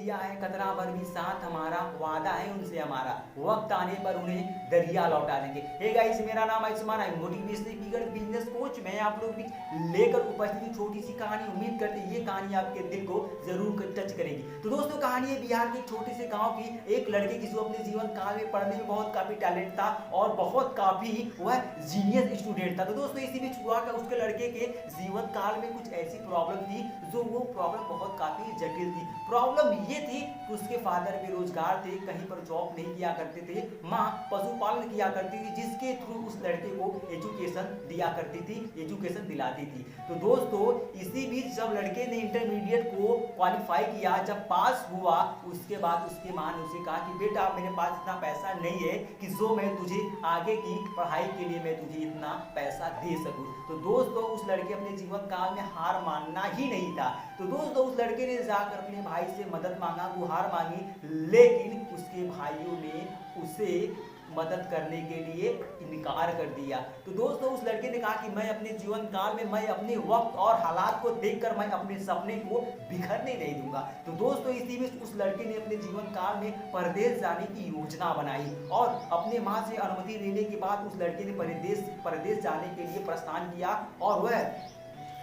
लिया है, खतरा भर भी साथ हमारा, वादा है उनसे हमारा, वक्त आने पर उन्हें दरिया लौटा देंगे। हे गाइस, मेरा नाम आयुष्मान है, मोटिवेशनल स्पीकर, बिजनेस कोच। मैं आप लोग भी लेकर उपस्थित छोटी सी कहानी। उम्मीद करते हैं ये कहानी आपके दिल को जरूर टच करेगी। तो दोस्तों, कहानी है बिहार के छोटे से गांव की एक लड़के की जो अपने जीवन काल में पढ़ने में बहुत काफी टैलेंट था और बहुत काफी वह जीनियस स्टूडेंट था। तो दोस्तों, इसी बीच हुआ कि उसके लड़के के जीवन काल में कुछ ऐसी प्रॉब्लम थी जो वो प्रॉब्लम बहुत काफी जटिल थी। प्रॉब्लम ये थी कि उसके फादर बेरोजगार थे, कहीं पर जॉब नहीं किया करते थे, माँ पशुपालन किया करती थी, जिसके थ्रू उस लड़के को एजुकेशन दिया करती थी, एजुकेशन दिलाती थी। तो दोस्तों, इसी बीच जब लड़के ने इंटरमीडिएट को क्वालिफाई किया, जब पास हुआ, उसके बाद उसकी माँ ने उसे कहा कि बेटा, मेरे पास इतना पैसा नहीं है कि जो मैं तुझे आगे की पढ़ाई के लिए मैं तुझे इतना पैसा दे सकूं। तो दोस्तों, उस लड़के अपने जीवन काल में हार मानना ही नहीं था। तो दोस्तों, उस लड़के ने जाकर अपने भाई से मदद मांगा, गुहार मांगी, लेकिन उसके भाइयों ने उसे मदद करने के लिए इनकार कर दिया। तो दोस्तों, उस लड़के ने कहा कि मैं अपने जीवन काल में मैं अपने वक्त और हालात को देखकर मैं अपने सपने को बिखरने नहीं दूंगा। तो दोस्तों, इसी में उस लड़के ने अपने जीवन काल में परदेश जाने की योजना बनाई और अपने माँ से अनुमति लेने के बाद उस लड़के ने परदेश जाने के लिए प्रस्थान किया और वह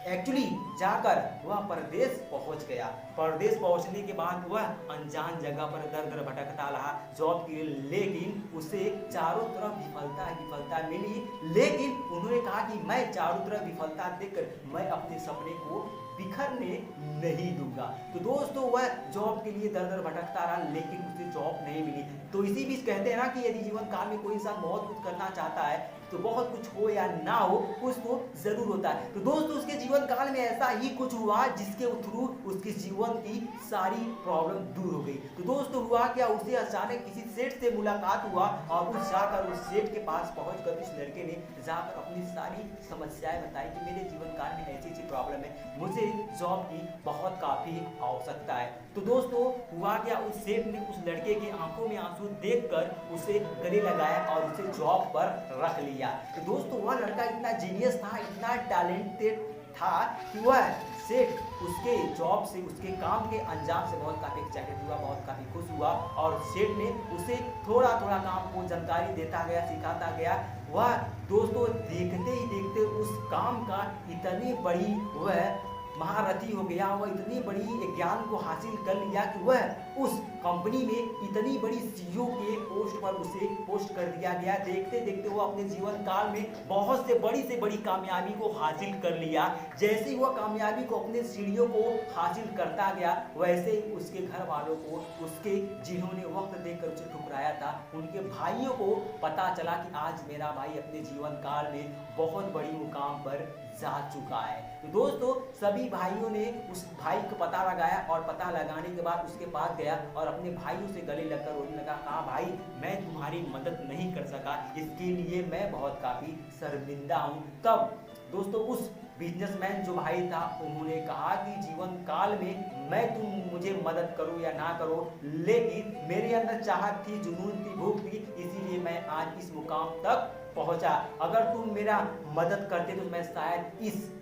एक्चुअली जाकर वह परदेश पहुंच गया। परदेश पहुंचने के बाद वह अनजान जगह पर दर दर भटकता रहा जॉब के लिए, लेकिन उसे चारों तरफ विफलता मिली। लेकिन उन्होंने कहा कि मैं चारों तरफ विफलता देखकर मैं अपने सपने को बिखरने नहीं दूंगा। तो दोस्तों, वह जॉब के लिए दर दर भटकता रहा, लेकिन उसे जॉब नहीं मिली। तो इसी बीच कहते हैं ना कि यदि जीवन काल में कोई इंसान बहुत कुछ करना चाहता है तो बहुत कुछ हो या ना हो, कुछ तो जरूर होता है। तो दोस्तों, उसके जीवन काल में ऐसा ही कुछ हुआ जिसके थ्रू उसके जीवन की सारी प्रॉब्लम दूर हो गई। तो दोस्तों, हुआ क्या, उसे अचानक किसी सेठ से मुलाकात हुआ और उस जाकर उस सेठ के पास पहुंचकर उस लड़के ने जाकर अपनी सारी समस्याएं बताई कि मेरे जीवन काल में ऐसी ऐसी प्रॉब्लम है, मुझे जॉब की बहुत काफी आवश्यकता है। तो दोस्तों, हुआ क्या, उस सेठ ने उस लड़के के आंखों में आंसू देखकर उसे गले लगाया और उसे जॉब पर रख लिया। तो दोस्तों, वह लड़का इतना जीनियस था, इतना टैलेंटेड था कि वह सेठ उसके जॉब से, उसके काम के अंजाम से बहुत काफी एक्साइटेड हुआ, बहुत काफी खुश हुआ और सेठ ने उसे थोड़ा थोड़ा काम को जानकारी देता गया, सिखाता गया। वह दोस्तों, देखते ही देखते उस काम का इतनी बड़ी वह महारथी हो गया, वह इतनी बड़ी ज्ञान को हासिल कर लिया कि वह उस कंपनी में इतनी बड़ी सीईओ के पोस्ट पर उसे पोस्ट कर दिया गया। देखते देखते वो अपने जीवन काल में बहुत से बड़ी कामयाबी को हासिल कर लिया। जैसे ही वह कामयाबी को अपने सीढ़ियों को हासिल करता गया, वैसे ही उसके घर वालों को, उसके जिन्होंने वक्त देकर उसे ठुकराया था, उनके भाइयों को पता चला कि आज मेरा भाई अपने जीवन काल में बहुत बड़ी मुकाम पर जा चुका है। तो दोस्तों, सभी भाइयों ने उस भाई को पता लगाया और पता लगाने के बाद उसके पास गया और अपने भाइयों से गले लगकर रोने लगा, हाँ भाई, मैं तुम्हारी मदद नहीं कर सका, इसके लिए मैं बहुत काफी शर्मिंदा हूँ। तब दोस्तों, उस बिजनेसमैन जो भाई था, उन्होंने कहा कि जीवन काल में मैं तुम मुझे मदद करो या ना करो, लेकिन मेरे अंदर चाहत थी, जुनून थी, भूख थी, इसीलिए मैं आज इस मुकाम तक पहुंचा। अगर तुम मेरा मदद करते तो मैं शायद इस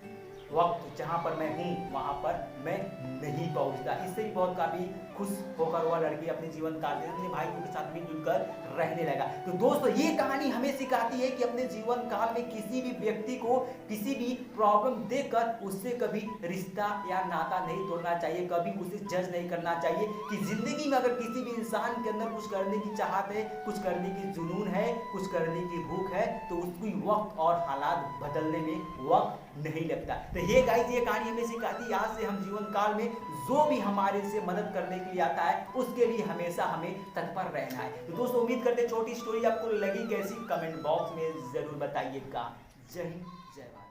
वक्त जहां पर मैं हूं वहां पर मैं नहीं पहुंचता। इससे भी बहुत काफी खुश होकर वह लड़की अपने जीवन काल में अपने भाई के साथ मिलजुल कर रहने लगा। तो दोस्तों, ये कहानी हमें सिखाती है कि अपने जीवन काल में किसी भी व्यक्ति को किसी भी प्रॉब्लम देकर उससे कभी रिश्ता या नाता नहीं तोड़ना चाहिए, कभी उसे जज नहीं करना चाहिए। कि जिंदगी में अगर किसी भी इंसान के अंदर कुछ करने की चाहत है, कुछ करने की जुनून है, कुछ करने की भूख है, तो उसकी वक्त और हालात बदलने में वक्त नहीं लगता। तो ये गाइस, ये कहानी हमें सिखाती है आज से हम जीवन काल में जो भी हमारे से मदद करने के लिए आता है, उसके लिए हमेशा हमें तत्पर रहना है। तो दोस्तों, उम्मीद करते हैं छोटी स्टोरी आपको लगी कैसी, कमेंट बॉक्स में जरूर बताइएगा। जय हिंद, जय भारत।